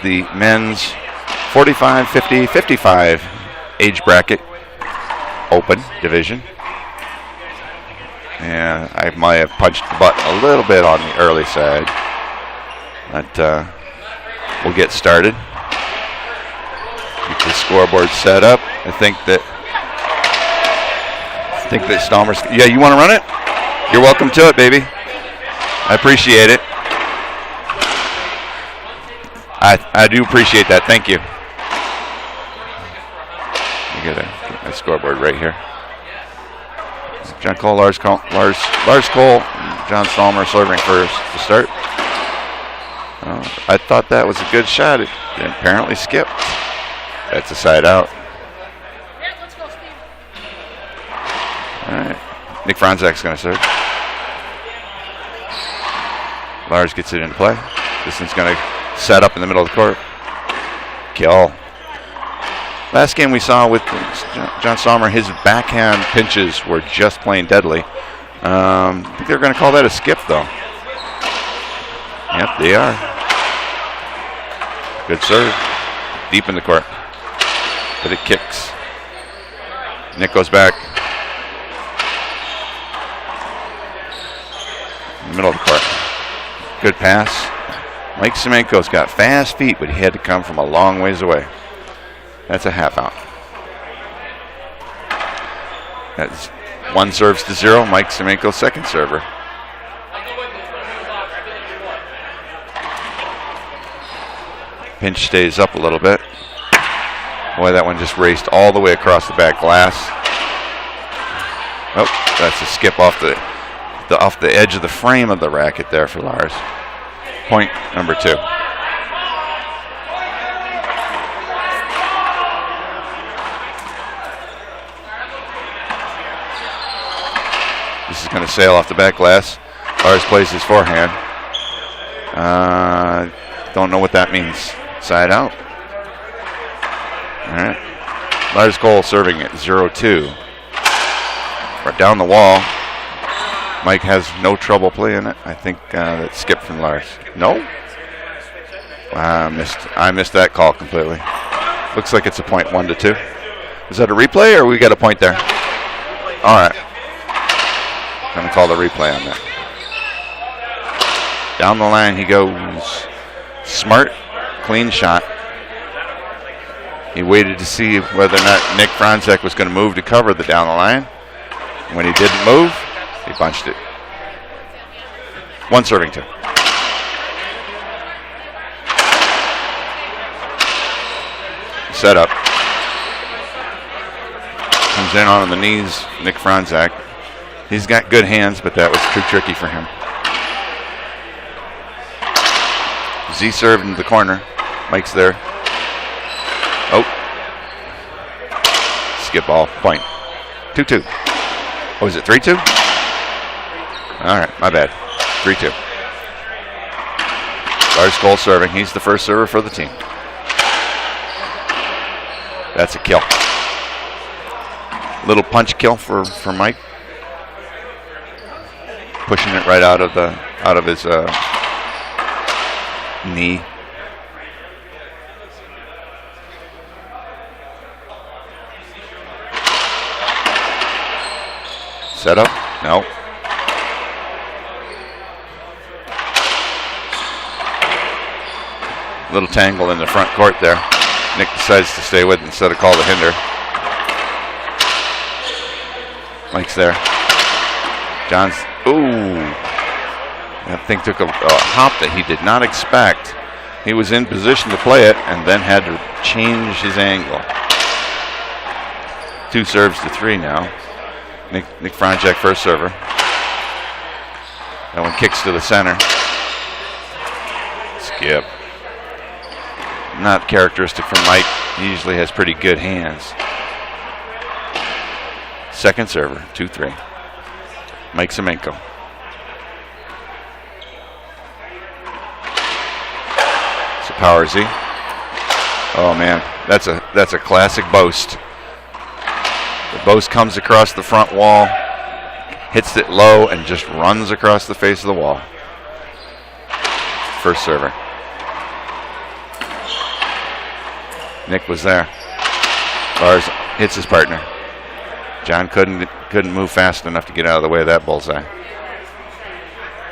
The men's 45, 50, 55 age bracket open division. And I might have punched the button a little bit on the early side. But we'll get started. Get the scoreboard set up. I think that Stallmer's. Yeah, you want to run it? You're welcome to it, baby. I appreciate it. I do appreciate that. Thank you. I get my scoreboard right here. John Cole, Lars Cole, John Stallmer serving first to start. I thought that was a good shot. It apparently skipped. That's a side out. All right. Nick Frontczak's going to serve. Lars gets it into play. This one's going to set up in the middle of the court. Kill. Last game we saw with John Stallmer, his backhand pinches were just plain deadly. I think they're going to call that a skip, though. Yep, they are. Good serve. Deep in the court. But it kicks. Nick goes back. In the middle of the court. Good pass. Mike Semanco's got fast feet, but he had to come from a long ways away. That's a half out. That's 1 serves to 0. Mike Semanco, second server. Pinch stays up a little bit. Boy, that one just raced all the way across the back glass. Oh, that's a skip off the edge of the frame of the racket there for Lars. Point number 2. This is going to sail off the back glass. Lars plays his forehand. Don't know what that means. Side out. All right. Lars Cole serving at 0-2. Right down the wall. Mike has no trouble playing it. I think that skipped from Lars. No? I missed that call completely. Looks like it's a point 1-2. Is that a replay or we got a point there? All right. Going to call the replay on that. Down the line he goes. Smart, clean shot. He waited to see whether or not Nick Frontczak was going to move to cover the down the line. When he didn't move, he punched it. 1 serving 2. Set up. Comes in on the knees, Nick Frontczak. He's got good hands, but that was too tricky for him. Z served into the corner. Mike's there. Oh. Skip ball. Point. 2-2. Oh, is it 3-2? All right, my bad. 3-2. Lars Cole serving. He's the first server for the team. That's a kill. Little punch kill for Mike. Pushing it right out of his knee. Set up? No. Little tangle in the front court there. Nick decides to stay with it instead of call the hinder. Mike's there. John's. Ooh. That thing took a hop that he did not expect. He was in position to play it and then had to change his angle. 2 serves to 3 now. Nick Frontczak, first server. That one kicks to the center. Skip. Not characteristic for Mike. He usually has pretty good hands. Second server, 2-3. Mike Semanco. It's a power Z. Oh man, that's a classic boast. The boast comes across the front wall, hits it low, and just runs across the face of the wall. First server. Nick was there. Lars hits his partner. John couldn't move fast enough to get out of the way of that bullseye.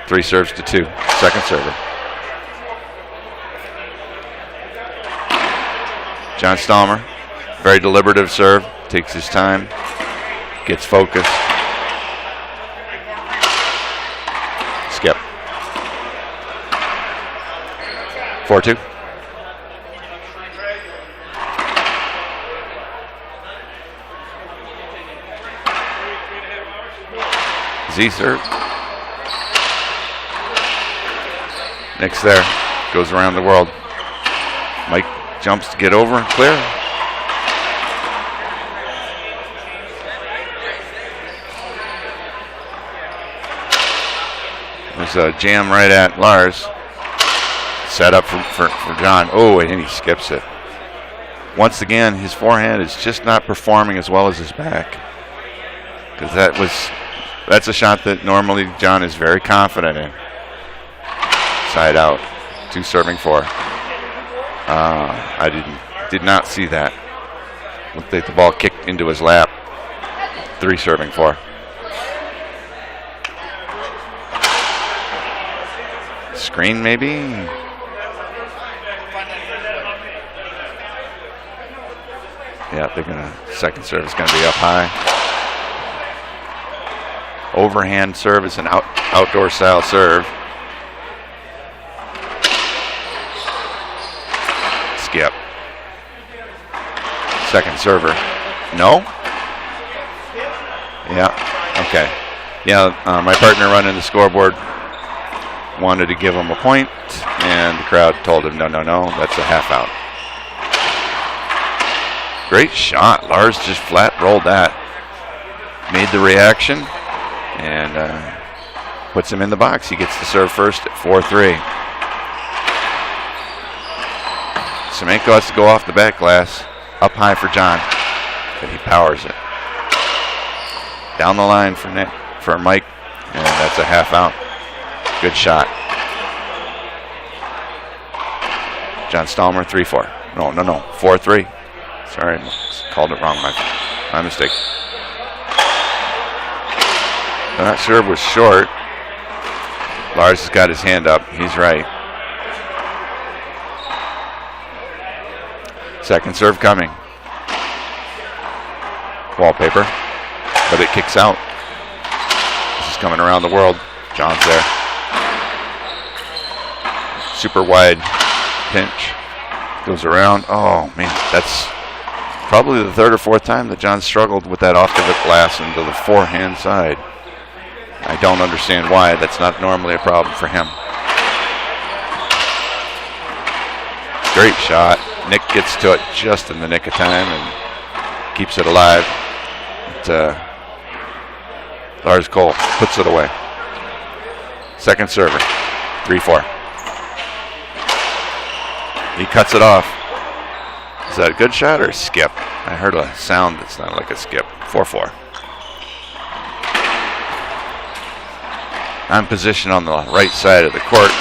3 serves to 2. Second server. John Stallmer, very deliberative serve, takes his time, gets focused. Skip. 4-2. Z serve. Nick's there. Goes around the world. Mike jumps to get over and clear. There's a jam right at Lars. Set up for John. Oh, and he skips it. Once again, his forehand is just not performing as well as his back. Because that's a shot that normally John is very confident in. Side out. 2 serving 4. I did not see that. Looked like the ball kicked into his lap. 3 serving 4. Screen maybe? Yeah, they're gonna, second serve is gonna be up high. Overhand serve is an outdoor style serve. Skip. Second server. No? Yeah, okay. Yeah, my partner running the scoreboard wanted to give him a point, and the crowd told him, no, that's a half out. Great shot. Lars just flat rolled that. Made the reaction, and puts him in the box. He gets to serve first at 4-3. Semanco has to go off the back glass. Up high for John, but he powers it. Down the line for Mike, and that's a half out. Good shot. John Stallmer, 3-4. No, 4-3. Sorry, called it wrong. My mistake. That serve was short. Lars has got his hand up. He's right. Second serve coming. Wallpaper, but it kicks out. This is coming around the world. John's there. Super wide pinch. Goes around. Oh, man, that's probably the 3rd or 4th time that John struggled with that off the glass into the forehand side. I don't understand why. That's not normally a problem for him. Great shot. Nick gets to it just in the nick of time and keeps it alive. But, Lars Cole puts it away. Second server, 3-4. He cuts it off. Is that a good shot or a skip? I heard a sound that sounded like a skip. 4-4. I'm positioned on the right side of the court.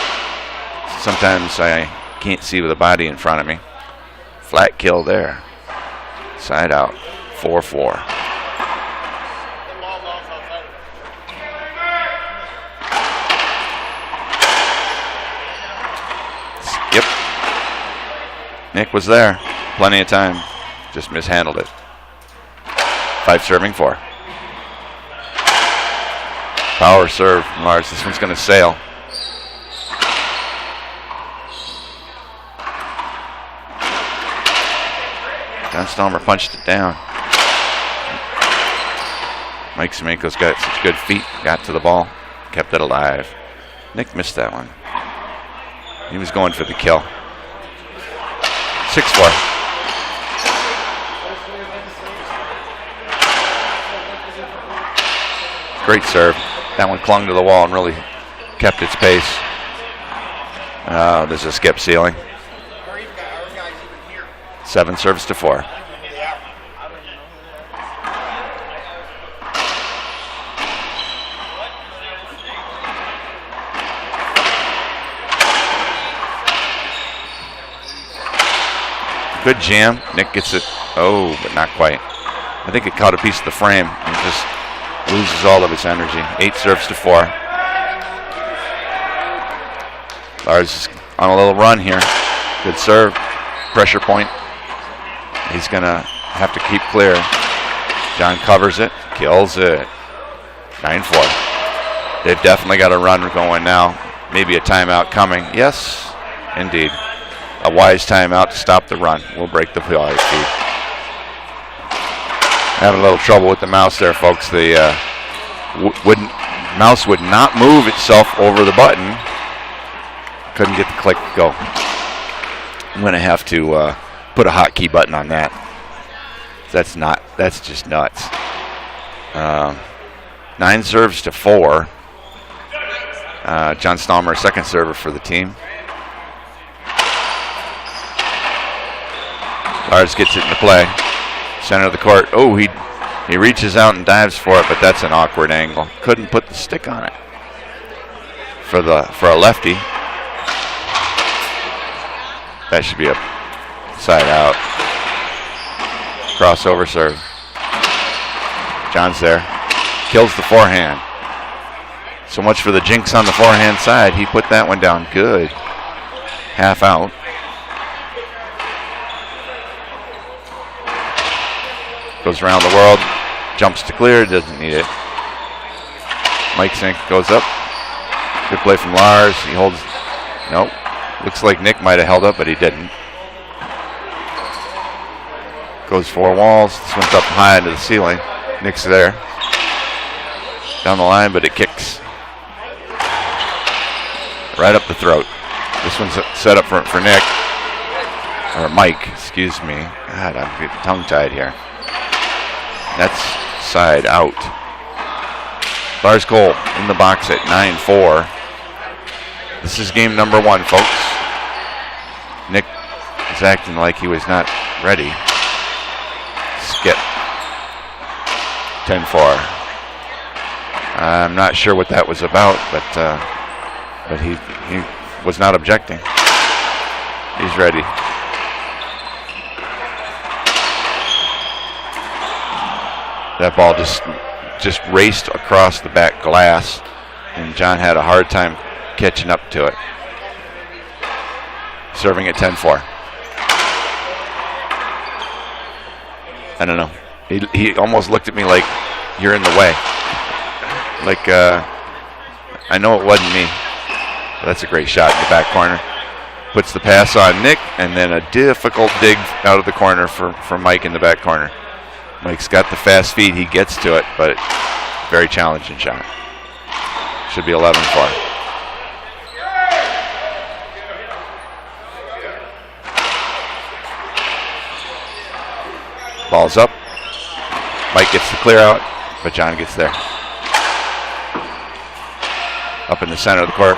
Sometimes I can't see with the body in front of me. Flat kill there. Side out. 4-4. Skip. Nick was there. Plenty of time. Just mishandled it. 5 serving 4. Power serve from Lars. This one's going to sail. John Stallmer punched it down. Mike Semanco's got such good feet. Got to the ball. Kept it alive. Nick missed that one. He was going for the kill. 6-4. Great serve. That one clung to the wall and really kept its pace. There's a skip ceiling. 7 serves to 4. Good jam. Nick gets it. Oh, but not quite. I think it caught a piece of the frame and just loses all of its energy. 8 serves to 4. Lars is on a little run here. Good serve. Pressure point. He's going to have to keep clear. John covers it. Kills it. 9-4. They've definitely got a run going now. Maybe a timeout coming. Yes, indeed. A wise timeout to stop the run. We'll break the play feed. Having a little trouble with the mouse there, folks. The mouse would not move itself over the button. Couldn't get the click to go. I'm going to have to put a hotkey button on that. That's just nuts. 9 serves to 4. John Stallmer, second server for the team. Lars gets it into play. Center of the court. Oh, he reaches out and dives for it, but that's an awkward angle. Couldn't put the stick on it. For a lefty. That should be a side out. Crossover serve. John's there. Kills the forehand. So much for the jinx on the forehand side. He put that one down good. Half out. Goes around the world. Jumps to clear. Doesn't need it. Mike Sink goes up. Good play from Lars. He holds. Nope. Looks like Nick might have held up, but he didn't. Goes 4 walls. This one's up high into the ceiling. Nick's there. Down the line, but it kicks. Right up the throat. This one's set up for Nick. Or Mike, excuse me. God, I'm getting tongue-tied here. That's side out. Lars Cole in the box at 9-4. This is game number 1, folks. Nick is acting like he was not ready. Skip. 10-4. I'm not sure what that was about, but he was not objecting. He's ready. That ball just raced across the back glass, and John had a hard time catching up to it. Serving at 10-4. I don't know. He almost looked at me like, you're in the way. Like, I know it wasn't me. But that's a great shot in the back corner. Puts the pass on Nick, and then a difficult dig out of the corner for Mike in the back corner. Mike's got the fast feet. He gets to it, but very challenging shot. Should be 11-4. Ball's up. Mike gets the clear out, but John gets there. Up in the center of the court.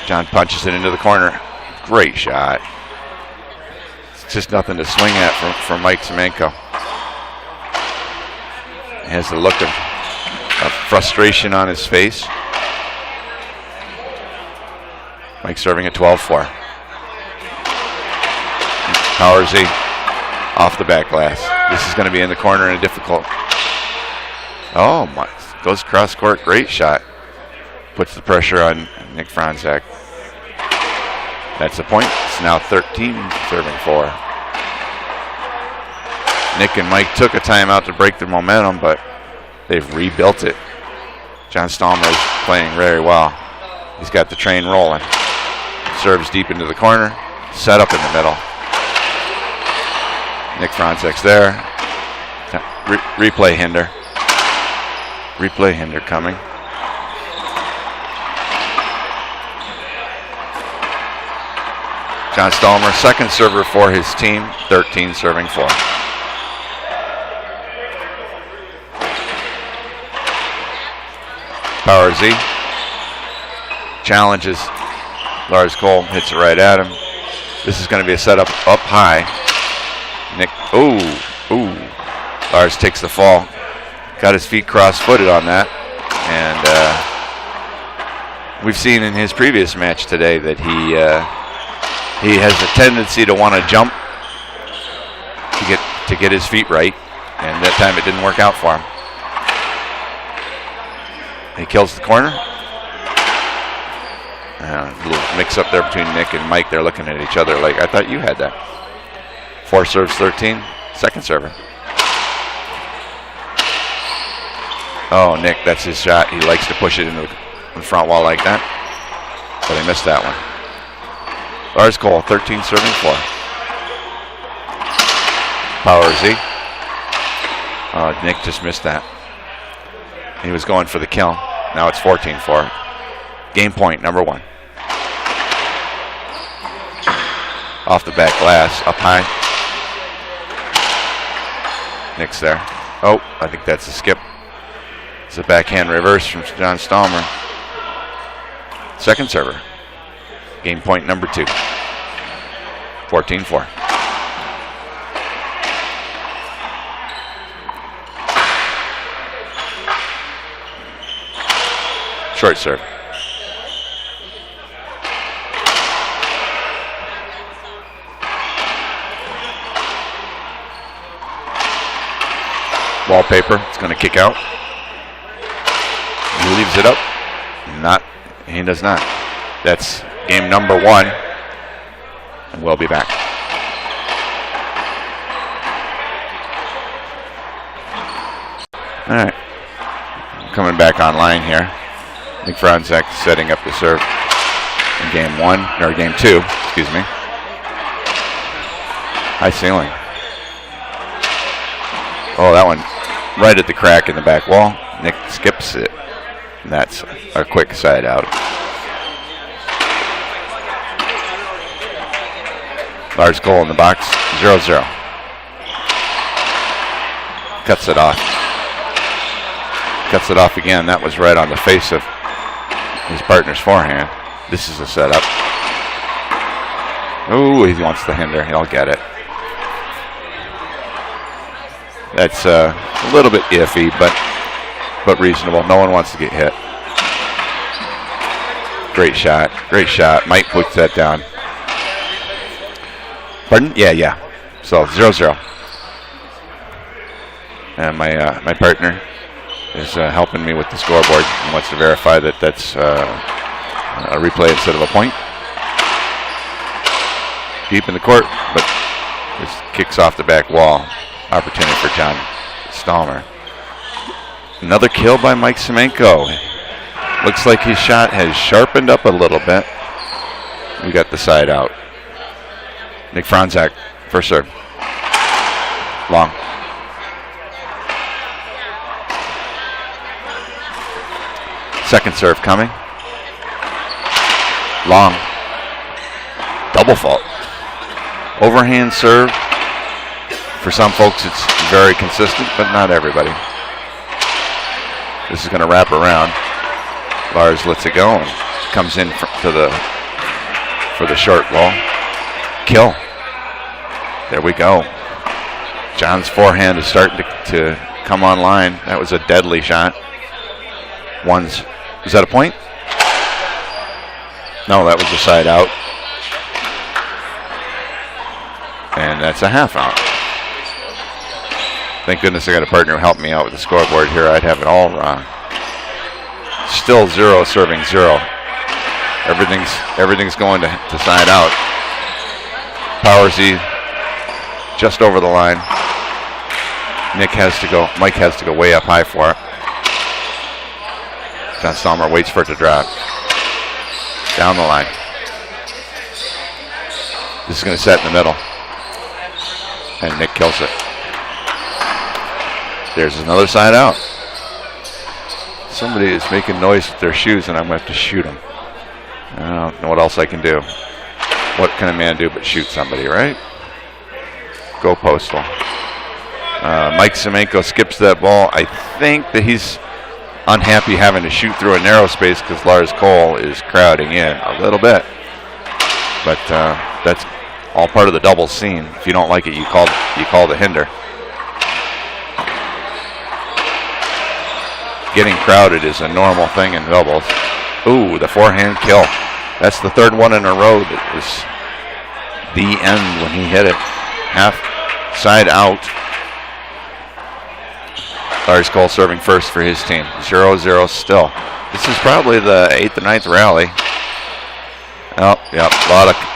John punches it into the corner. Great shot. It's just nothing to swing at from Mike Semanco. He has the look of frustration on his face. Mike serving at 12-4. Power Z off the back glass. This is going to be in the corner and a difficult. Oh my! Goes cross court. Great shot. Puts the pressure on Nick Frontczak. That's the point. It's now 13, serving 4. Nick and Mike took a timeout to break their momentum, but they've rebuilt it. John Stallmer is playing very well. He's got the train rolling. Serves deep into the corner. Set up in the middle. Nick Frontczak's there. Replay hinder. Replay hinder coming. John Stallmer, second server for his team, 13 serving 4. Power Z. Challenges. Lars Cole hits it right at him. This is going to be a setup up high. Nick, ooh. Lars takes the fall. Got his feet cross-footed on that. And we've seen in his previous match today that he has a tendency to want to jump to get his feet right, and that time it didn't work out for him. He kills the corner. A little mix up there between Nick and Mike. They're looking at each other like, I thought you had that. 4 serves 13. Second server. Oh, Nick, that's his shot. He likes to push it into the front wall like that. But he missed that one. Lars Cole, 13 serving 4. Power Z. Oh, Nick just missed that. He was going for the kill. Now it's 14-4. Game point, number 1. Off the back glass, up high. Nick's there. Oh, I think that's a skip. It's a backhand reverse from John Stallmer. Second server. Game point number 2. 14-4. Short serve. Wallpaper. It's going to kick out. He leaves it up. He does not. That's game number 1. And we'll be back. All right. Coming back online here. Frontczak setting up the serve in game 1, or game 2, excuse me. High ceiling. Oh, that one right at the crack in the back wall. Nick skips it. And that's a quick side out. Lars Cole in the box, 0-0. Cuts it off. Cuts it off again. That was right on the face of his partner's forehand. This is a setup. Oh, he wants the hinder. He'll get it. That's a little bit iffy, but reasonable. No one wants to get hit. Great shot. Great shot. Mike puts that down. Pardon? Yeah. So 0-0. And my partner is helping me with the scoreboard and wants to verify that that's a replay instead of a point. Deep in the court, but this kicks off the back wall. Opportunity for John Stallmer. Another kill by Mike Semanco. Looks like his shot has sharpened up a little bit. We got the side out. Nick Frontczak, first serve. Long. Second serve coming. Long. Double fault. Overhand serve. For some folks, it's very consistent, but not everybody. This is going to wrap around. Lars lets it go and comes in for the short ball. Kill. There we go. John's forehand is starting to come online. That was a deadly shot. Is that a point? No, that was a side out. And that's a half out. Thank goodness I got a partner who helped me out with the scoreboard here. I'd have it all wrong. Still 0 serving 0. Everything's going to side out. Power Z just over the line. Mike has to go way up high for it. John Stallmer waits for it to drop. Down the line. This is going to set in the middle. And Nick kills it. There's another side out. Somebody is making noise with their shoes and I'm going to have to shoot them. I don't know what else I can do. What can a man do but shoot somebody, right? Go Postal. Mike Semanco skips that ball. I think that he's unhappy having to shoot through a narrow space because Lars Cole is crowding in a little bit. But that's all part of the double scene. If you don't like it, you call the hinder. Getting crowded is a normal thing in doubles. Ooh, the forehand kill. That's the third one in a row that was the end when he hit it. Half Side out. Lars Cole serving first for his team. 0-0 still. This is probably the 8th or 9th rally. Oh, yeah,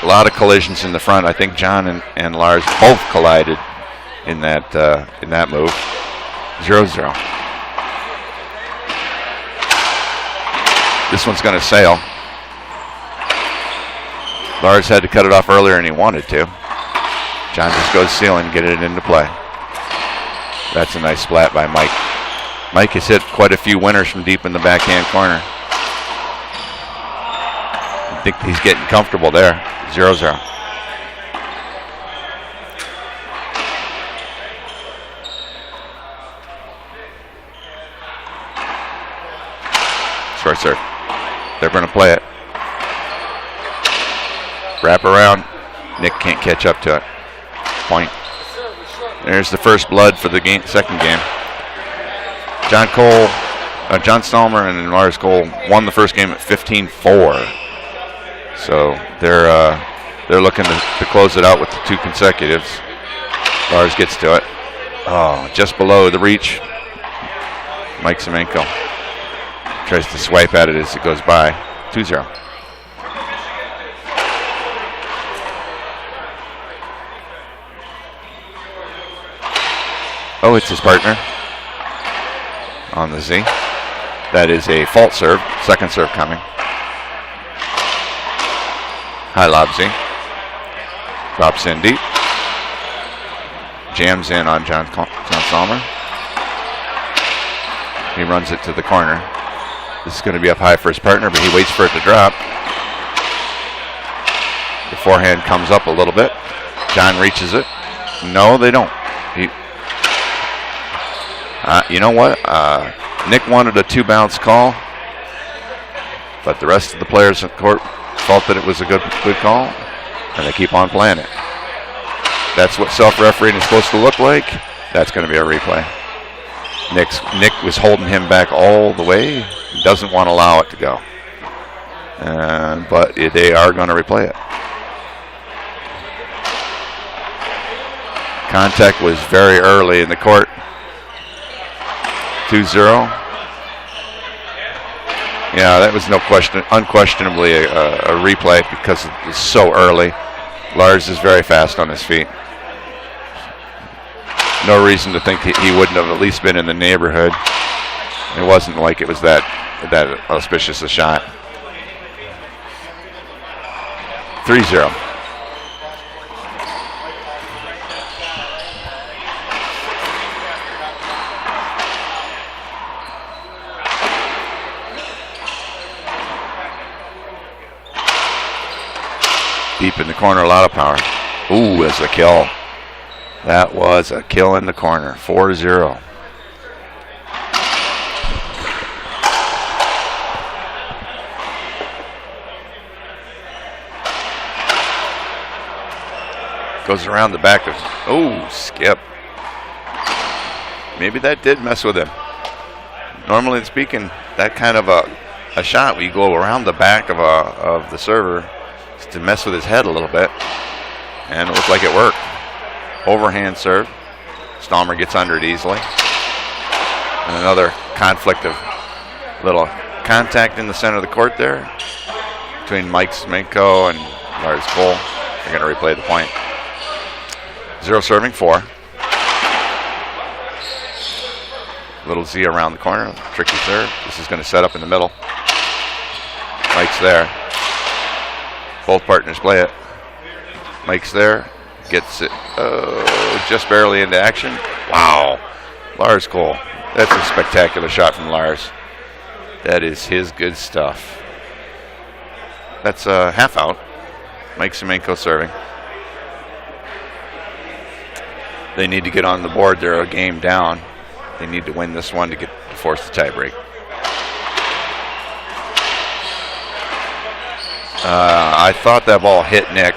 a lot of collisions in the front. I think John and Lars both collided in that move. 0-0. This one's going to sail. Lars had to cut it off earlier and he wanted to. John just goes sailing, get it into play. That's a nice splat by Mike. Mike has hit quite a few winners from deep in the backhand corner. I think he's getting comfortable there. 0-0. Short serve. They're going to play it. Wrap around. Nick can't catch up to it. Point. There's the first blood for the second game. John Stallmer and Lars Cole won the first game at 15-4. So they're looking to close it out with the 2 consecutives. Lars gets to it. Oh, just below the reach. Mike Semanco tries to swipe at it as it goes by. 2-0. Oh, it's his partner on the Z. That is a fault serve. Second serve coming. High lob Z. Drops in deep. Jams in on John Stallmer. He runs it to the corner. This is going to be up high for his partner, but he waits for it to drop. The forehand comes up a little bit. John reaches it. No, they don't. You know what? Nick wanted a 2-bounce call, but the rest of the players in the court felt that it was a good call, and they keep on playing it. That's what self-refereeing is supposed to look like. That's going to be a replay. Nick was holding him back all the way. He doesn't want to allow it to go. But they are going to replay it. Contact was very early in the court. 2-0. Yeah, that was unquestionably a replay because it was so early. Lars is very fast on his feet. No reason to think he wouldn't have at least been in the neighborhood. It wasn't like it was that auspicious a shot. 3-0. Deep in the corner, a lot of power. Ooh, that's a kill. That was a kill in the corner. 4-0. Goes around the back of. Oh, skip. Maybe that did mess with him. Normally speaking, that kind of a shot where you go around the back of the server to mess with his head a little bit, and it looked like it worked. Overhand serve. Stallmer gets under it easily. And another conflict of little contact in the center of the court there between Mike Semanco and Lars Cole. They're going to replay the point. 0 serving, 4. Little Z around the corner. Tricky serve. This is going to set up in the middle. Mike's there. Both partners play it. Mike's there. Gets it just barely into action. Wow. Lars Cole. That's a spectacular shot from Lars. That is his good stuff. That's a half out. Mike Semanco serving. They need to get on the board. They're a game down. They need to win this one to force the tiebreak. I thought that ball hit Nick.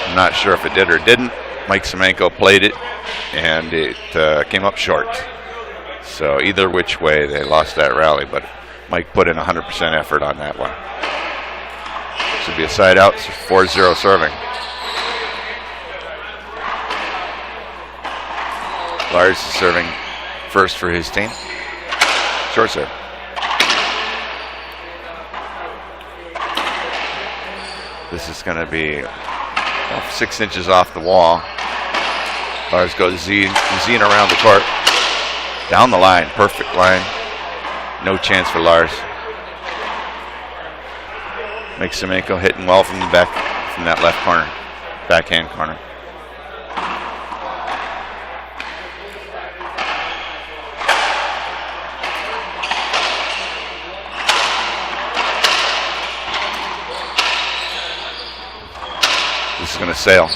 I'm not sure if it did or didn't. Mike Semanco played it, and it came up short. So either which way, they lost that rally, but Mike put in 100% effort on that one. Should be a side out, 4-0 serving. Lars is serving first for his team. Short serve. This is going to be 6 inches off the wall. Lars goes zing around the court. Down the line, perfect line. No chance for Lars. Makes Semanco hitting well from the back, from that left corner, backhand corner. This is going to sail.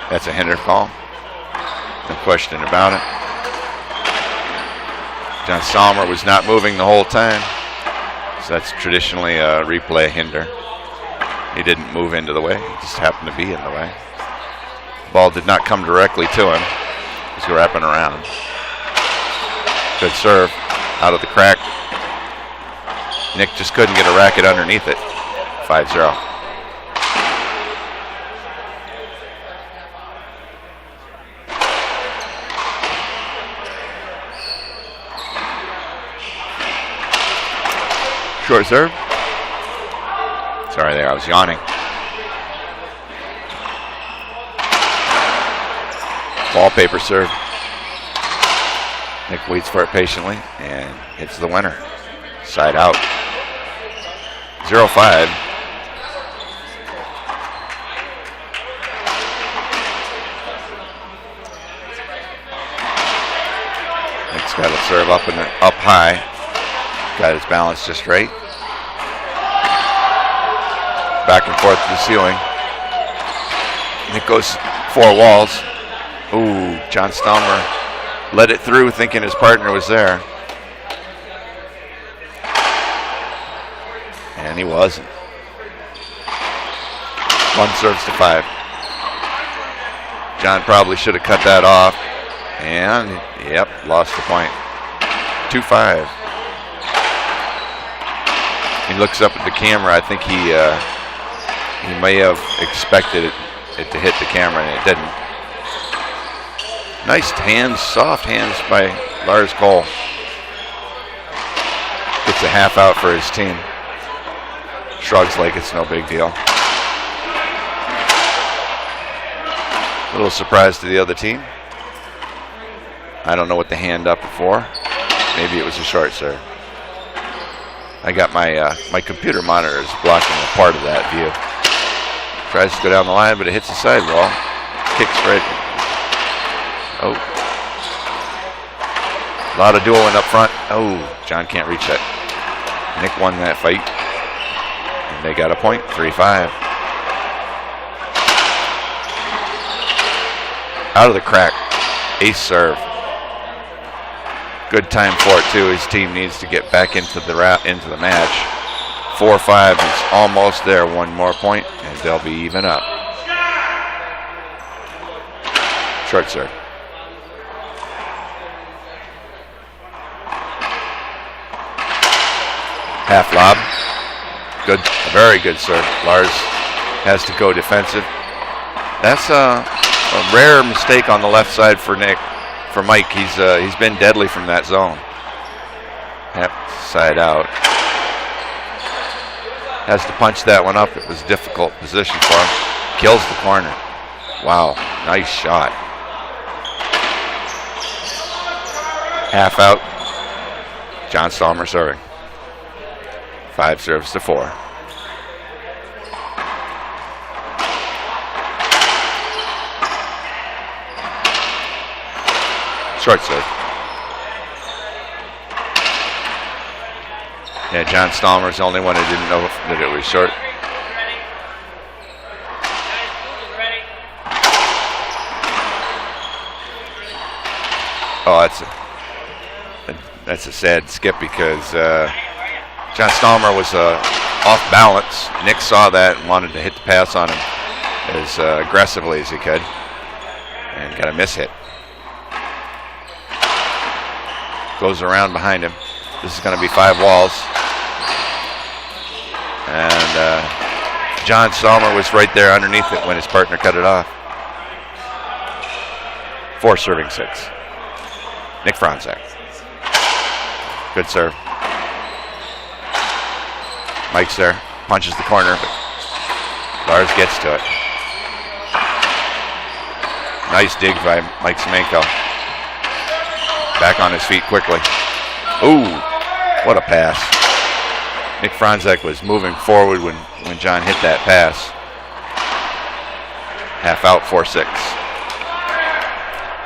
That's a hinder call. No question about it. John Stallmer was not moving the whole time. So that's traditionally a replay hinder. He didn't move into the way. He just happened to be in the way. Ball did not come directly to him. He's wrapping around. Good serve out of the crack. Nick just couldn't get a racket underneath it. 5-0. Short serve. Sorry there, I was yawning. Wallpaper serve. Nick waits for it patiently and hits the winner. Side out. 0-5. Nick's got to serve up high. Got his balance just right. Back and forth to the ceiling. Nick goes 4 walls. Ooh, John Stallmer let it through thinking his partner was there. And he wasn't. 1 serves to 5. John probably should have cut that off. And, yep, lost the point. 2-5. He looks up at the camera. I think he may have expected it to hit the camera, and it didn't. Nice hands, soft hands by Lars Cole. Gets a half out for his team. Shrugs like it's no big deal. A little surprise to the other team. I don't know what the hand up for. Maybe it was a short serve. I got my computer monitors blocking a part of that view. Tries to go down the line, but it hits the sidewall. Kicks right. Oh. A lot of dueling up front. Oh, John can't reach that. Nick won that fight. And they got a point, 3-5. Out of the crack. Ace serve. Good time for it too. His team needs to get back into the match. 4-5 is almost there. 1 more point, and they'll be even up. Short serve. Half lob. Good, very good serve. Lars has to go defensive. That's a rare mistake on the left side for Nick. For Mike, he's been deadly from that zone. Yep, side out. Has to punch that one up. It was a difficult position for him. Kills the corner. Wow, nice shot. Half out. John Stallmer serving. 5 serves to 4. Short serve. Yeah, John Stallmer's the only one who didn't know that it was short. Oh, that's a sad skip because John Stallmer was off balance. Nick saw that and wanted to hit the pass on him as aggressively as he could, and got a miss hit. Goes around behind him. This is going to be 5 walls. And John Stallmer was right there underneath it when his partner cut it off. 4 serving 6. Nick Frontczak. Good serve. Mike's there. Punches the corner, but Lars gets to it. Nice dig by Mike Semanco. Back on his feet quickly. Ooh, what a pass. Nick Frontczak was moving forward when John hit that pass. Half out, 4-6.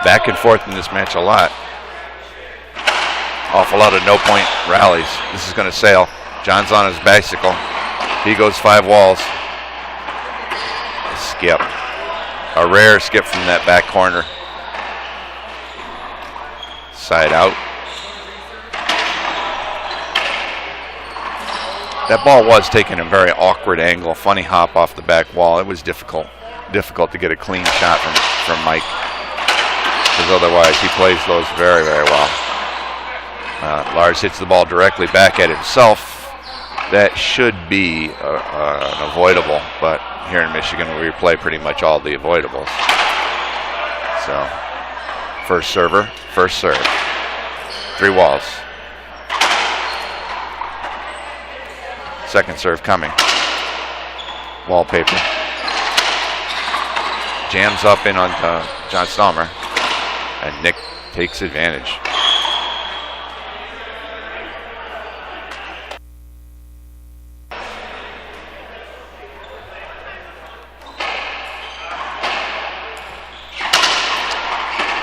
Back and forth in this match a lot. Awful lot of no-point rallies. This is going to sail. John's on his bicycle. He goes 5 walls. A skip. A rare skip from that back corner. Side out. That ball was taken a very awkward angle. Funny hop off the back wall. It was difficult to get a clean shot from Mike. Because otherwise he plays those very, very well. Lars hits the ball directly back at himself. That should be an avoidable, but here in Michigan we play pretty much all the avoidables. So, first server, first serve. 3 walls. Second serve coming. Wallpaper. Jams up in on John Stallmer, and Nick takes advantage.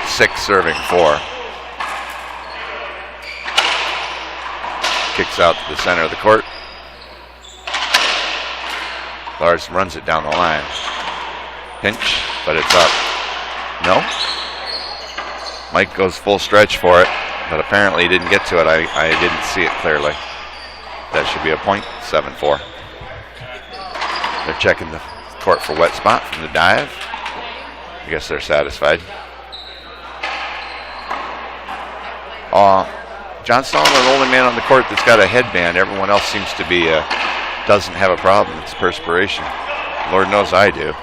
Six serving 4. Kicks out to the center of the court. Lars runs it down the line. Pinch, but it's up. No. Mike goes full stretch for it, but apparently he didn't get to it. I didn't see it clearly. That should be a point, 7-4. They're checking the court for wet spot from the dive. I guess they're satisfied. John Stallmer, the only man on the court that's got a headband. Everyone else seems to be doesn't have a problem. It's perspiration. Lord knows I do.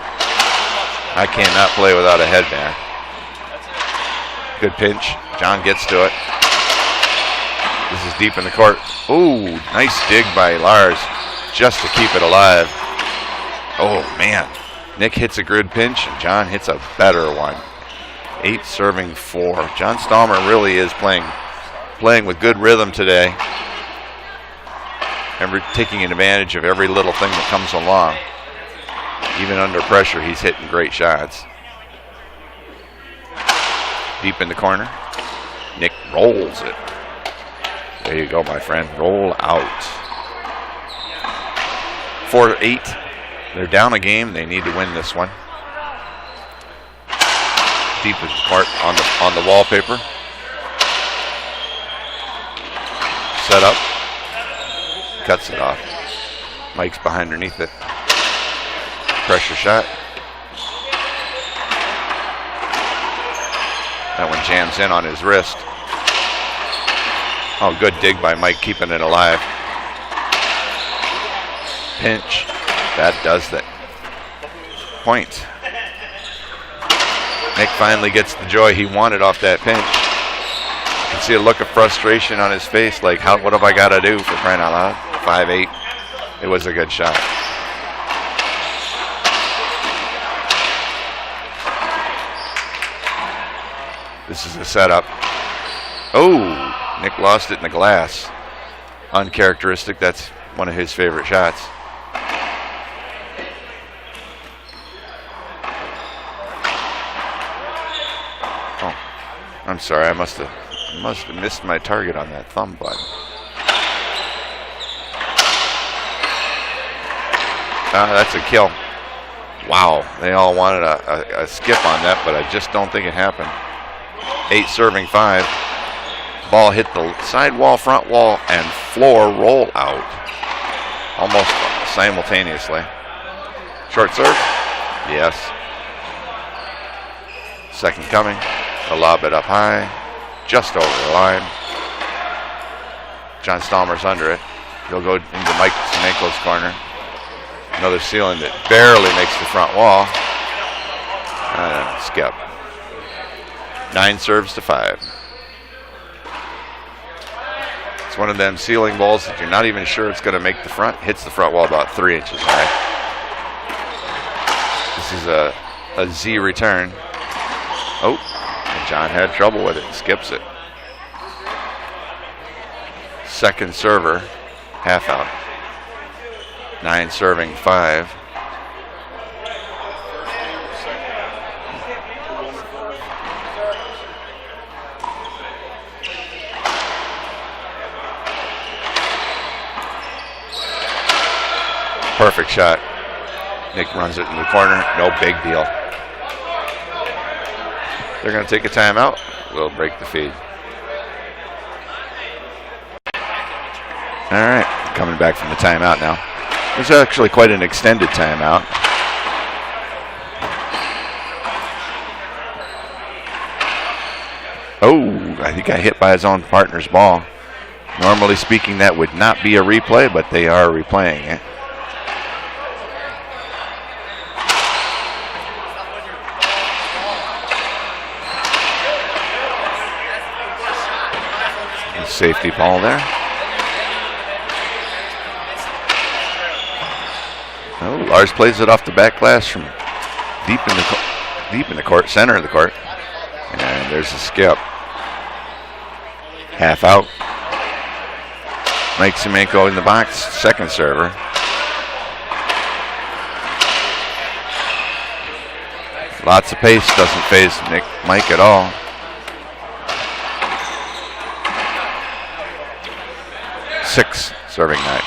I cannot play without a headband. Good pinch. John gets to it. This is deep in the court. Ooh, nice dig by Lars just to keep it alive. Oh, man. Nick hits a good pinch, and John hits a better one. 8 serving 4. John Stallmer really is playing with good rhythm today. Taking advantage of every little thing that comes along. Even under pressure, he's hitting great shots. Deep in the corner. Nick rolls it. There you go, my friend. Roll out. 4-8. They're down a game. They need to win this one. Deep in the court on the wallpaper. Set up. Cuts it off. Mike's behind underneath it. Pressure shot. That one jams in on his wrist. Oh, good dig by Mike, keeping it alive. Pinch. That does it. Point. Nick finally gets the joy he wanted off that pinch. You can see a look of frustration on his face, like, what have I got to do, for crying out loud? 5-8. It was a good shot. This is a setup. Oh, Nick lost it in the glass. Uncharacteristic. That's one of his favorite shots. Oh, I'm sorry. I must have missed my target on that thumb button. That's a kill. Wow, they all wanted a skip on that, but I just don't think it happened. 8 serving 5. Ball hit the side wall, front wall, and floor roll out. Almost simultaneously. Short serve? Yes. Second coming. A lob it up high. Just over the line. John Stallmer's under it. He'll go into Mike Semanco's corner. Another ceiling that barely makes the front wall. And skip. 9 serves to 5. It's one of them ceiling balls that you're not even sure it's going to make the front. Hits the front wall about 3 inches high. This is a Z return. Oh, and John had trouble with it. Skips it. Second server, half out. 9 serving 5. Perfect shot. Nick runs it in the corner. No big deal. They're going to take a timeout. We'll break the feed. All right, coming back from the timeout now. It was actually quite an extended timeout. Oh, I think I hit by his own partner's ball. Normally speaking, that would not be a replay, but they are replaying it. Safety ball there. Oh, Lars plays it off the back glass from deep in the court, center of the court. And there's a skip. Half out. Mike Semanco in the box, second server. Lots of pace, doesn't phase Mike at all. Six serving night.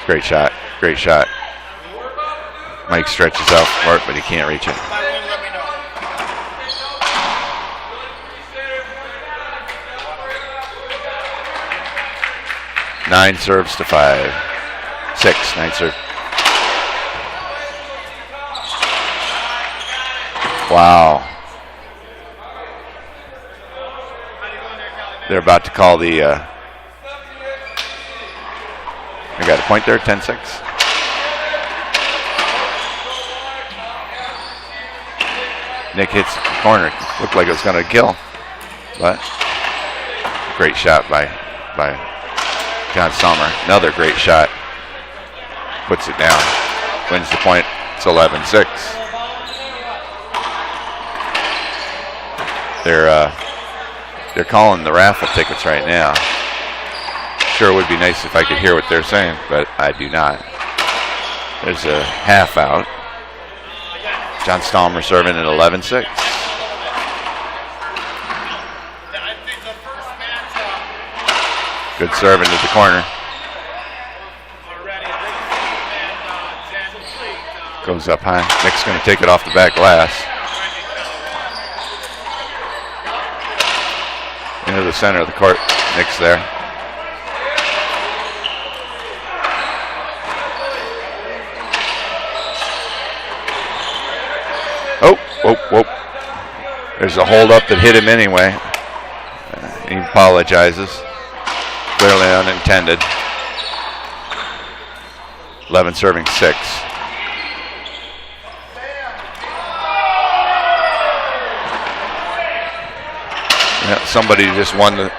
Great shot, great shot. Mike stretches out for it, but he can't reach it. Nine serves to 5. 6, 9 serve. Wow. They're about to call the, I got a point there, 10-6. Nick hits the corner. Looked like it was going to kill, but great shot by John Stallmer. Another great shot. Puts it down. Wins the point. It's 11-6. They're calling the raffle tickets right now. Sure would be nice if I could hear what they're saying, but I do not. There's a half out. John Stallmer serving at 11-6. Good serve into the corner. Goes up high. Nick's going to take it off the back glass. Into the center of the court. Nick's there. Oh. There's a hold up that hit him anyway. He apologizes. Clearly unintended. 11 serving 6. Yeah, somebody just won the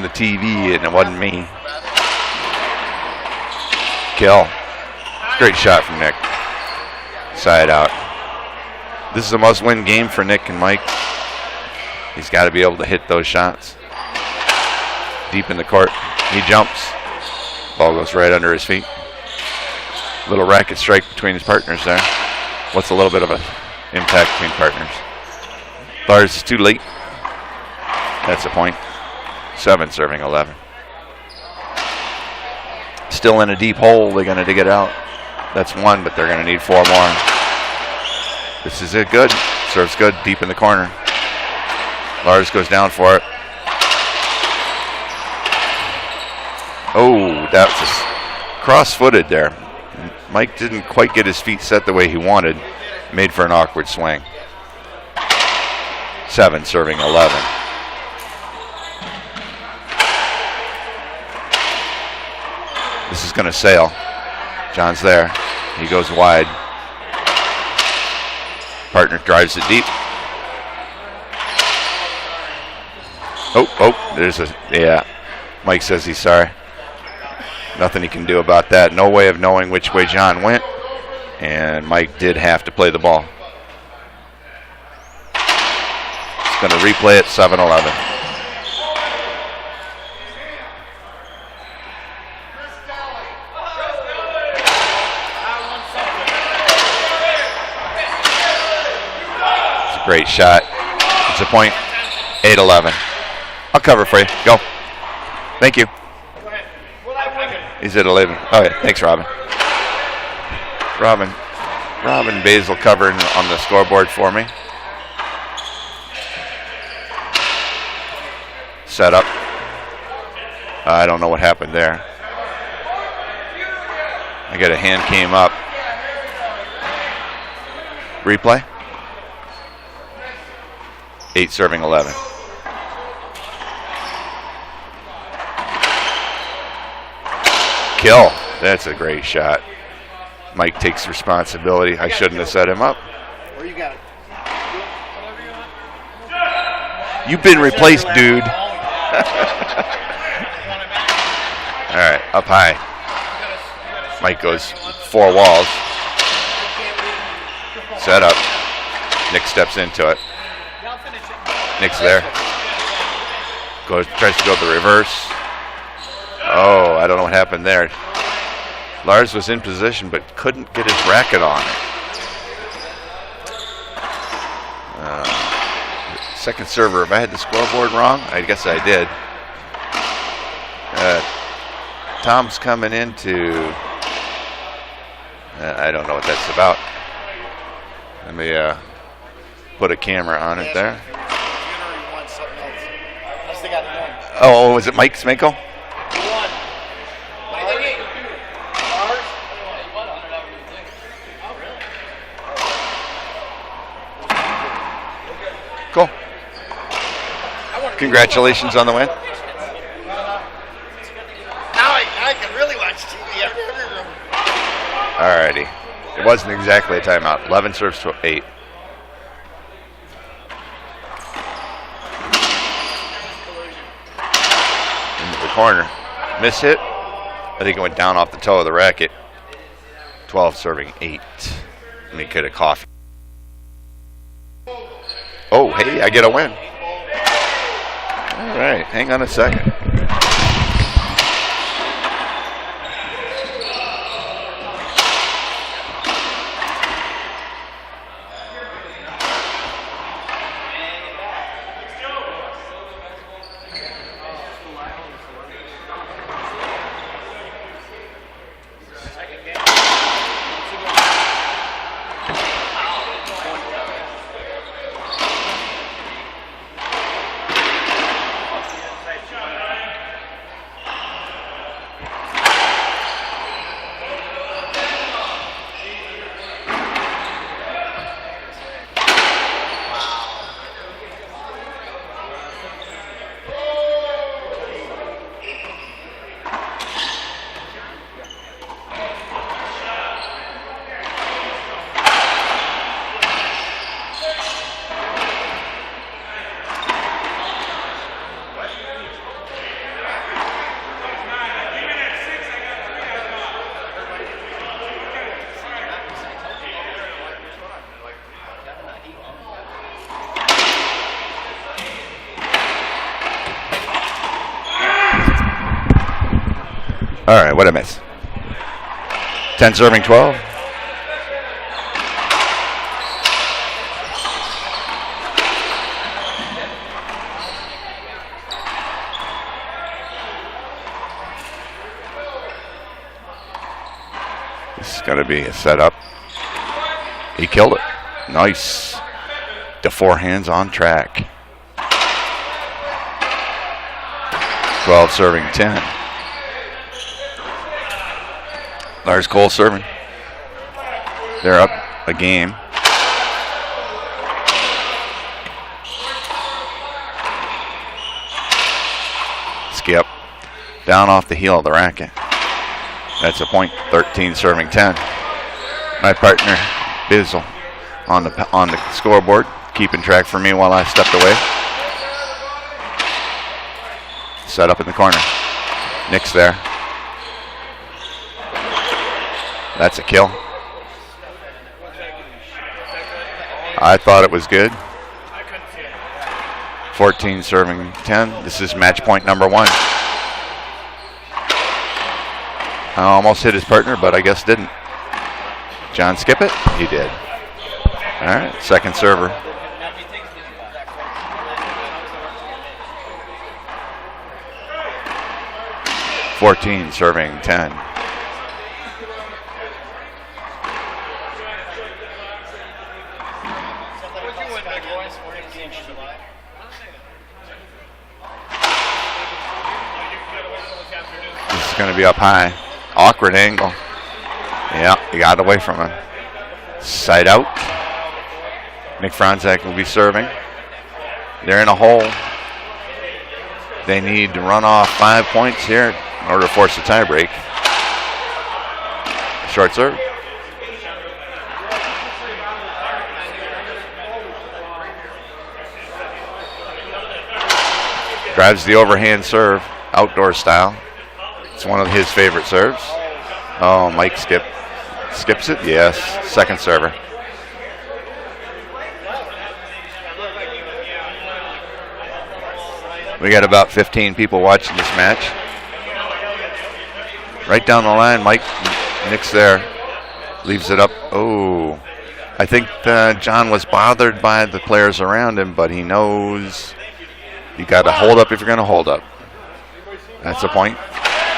TV and it wasn't me. Kill. Great shot from Nick. Side out. This is a must-win game for Nick and Mike. He's got to be able to hit those shots. Deep in the court. He jumps. Ball goes right under his feet. Little racket strike between his partners there. What's a little bit of an impact between partners? Lars is too late. That's a point. 7 serving 11. Still in a deep hole. They're going to dig it out. That's 1, but they're going to need 4 more. This is it. Good. Serves good. Deep in the corner. Lars goes down for it. Oh, that's just cross-footed there. Mike didn't quite get his feet set the way he wanted. Made for an awkward swing. 7 serving 11. This is going to sail. John's there. He goes wide. Partner drives it deep. There's yeah. Mike says he's sorry. Nothing he can do about that. No way of knowing which way John went. And Mike did have to play the ball. He's going to replay it 7-11. It's a great shot. It's a point. 8-11. I'll cover for you. Go. Thank you. He's at 11. Oh, yeah. Thanks, Robin. Robin Basil covering on the scoreboard for me. Set up. I don't know what happened there. I got a hand came up. Replay. 8 serving 11. Kill. That's a great shot. Mike takes responsibility. I shouldn't have set him up. Where you got it? You've been replaced, dude. All right, up high. Mike goes 4 walls. Set up. Nick steps into it. Nick's there. Tries to go the reverse. Oh, I don't know what happened there. Lars was in position but couldn't get his racket on it. Second server, if I had the scoreboard wrong, I guess I did. Tom's coming into, I don't know what that's about. Let me put a camera on it there. Oh, was it Mike Semanco? Cool. Congratulations on the win. Now I can really watch TV every room. Alrighty. It wasn't exactly a timeout. 11 serves to 8. Into the corner. Miss hit. I think it went down off the toe of the racket. 12 serving 8. Let me get a coffee. Oh, hey, I get a win. All right, hang on a second. All right, what I miss? 10 serving 12. This is going to be a setup. He killed it. Nice. The forehands on track. 12 serving 10. Lars Cole serving. They're up a game. Skip. Down off the heel of the racket. That's a point. 13 serving 10. My partner, Bizzle. on the scoreboard, keeping track for me while I stepped away. Set up in the corner. Nick's there. That's a kill. I thought it was good. 14 serving 10. This is match point number 1. I almost hit his partner, but I guess didn't. John skip it? He did. All right, second server. (14) serving 10. This is going to be up high. Awkward angle. Yeah, he got away from him. Side out. Nick Frontczak will be serving. They're in a hole. They need to run off 5 points here in order to force a tie break. Short serve. Drives the overhand serve, outdoor style. It's one of his favorite serves. Oh, Mike skips it. Yes, second server. We got about 15 people watching this match. Right down the line, Nick's there. Leaves it up. Oh, I think John was bothered by the players around him, but he knows you got to hold up if you're going to hold up. That's a point.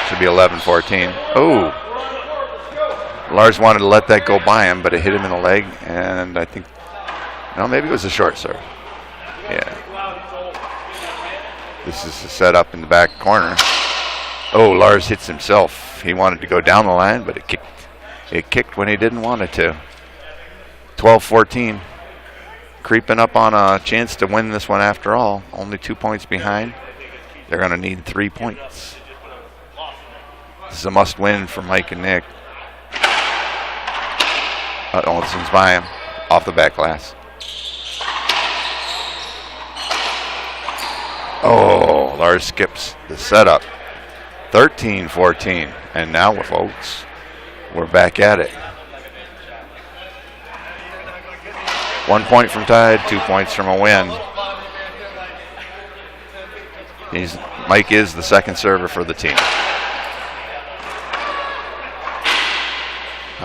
Should be 11-14. Oh, Lars wanted to let that go by him, but it hit him in the leg, and I think, no, maybe it was a short serve. Yeah. This is the setup in the back corner. Oh, Lars hits himself. He wanted to go down the line, but it kicked when he didn't want it to. 12-14. Creeping up on a chance to win this one after all. Only 2 points behind. They're going to need 3 points. This is a must-win for Mike and Nick. Olsen's by him. Off the back glass. Oh, Lars skips the setup. 13-14. And now, folks, we're back at it. 1 point from tied, 2 points from a win. Mike is the second server for the team.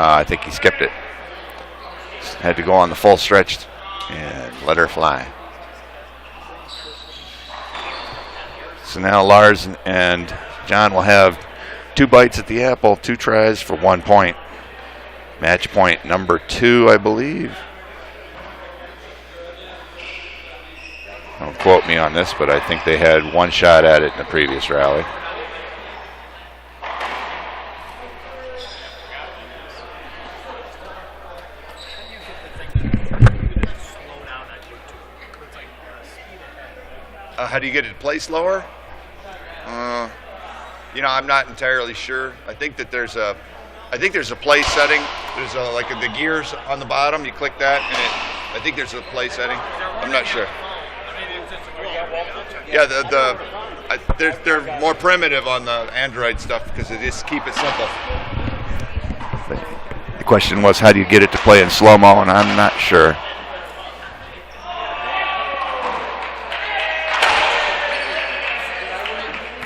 I think he skipped it. Had to go on the full stretch and let her fly. So now Lars and John will have 2 bites at the apple, 2 tries for 1 point. Match point number 2, I believe. Don't quote me on this, but I think they had 1 shot at it in the previous rally. How do you get it to play slower? I'm not entirely sure. I think there's a play setting. There's the gears on the bottom. You click that, and I think there's a play setting. I'm not sure. Yeah, they're more primitive on the Android stuff because they just keep it simple. The question was, how do you get it to play in slow-mo? And I'm not sure.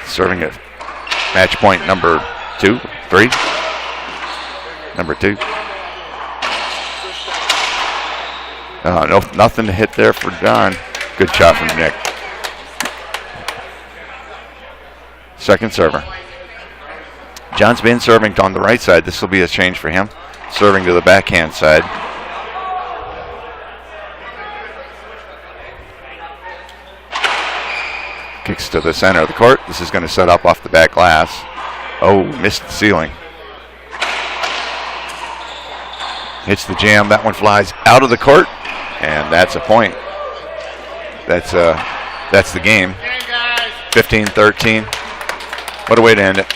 Serving at match point number 2, 3. Number 2. Nothing to hit there for John. Good shot from Nick. Second server. John's been serving on the right side. This will be a change for him. Serving to the backhand side. Kicks to the center of the court. This is going to set up off the back glass. Oh, missed the ceiling. Hits the jam. That one flies out of the court, and that's a point. That's the game. 15-13. What a way to end it.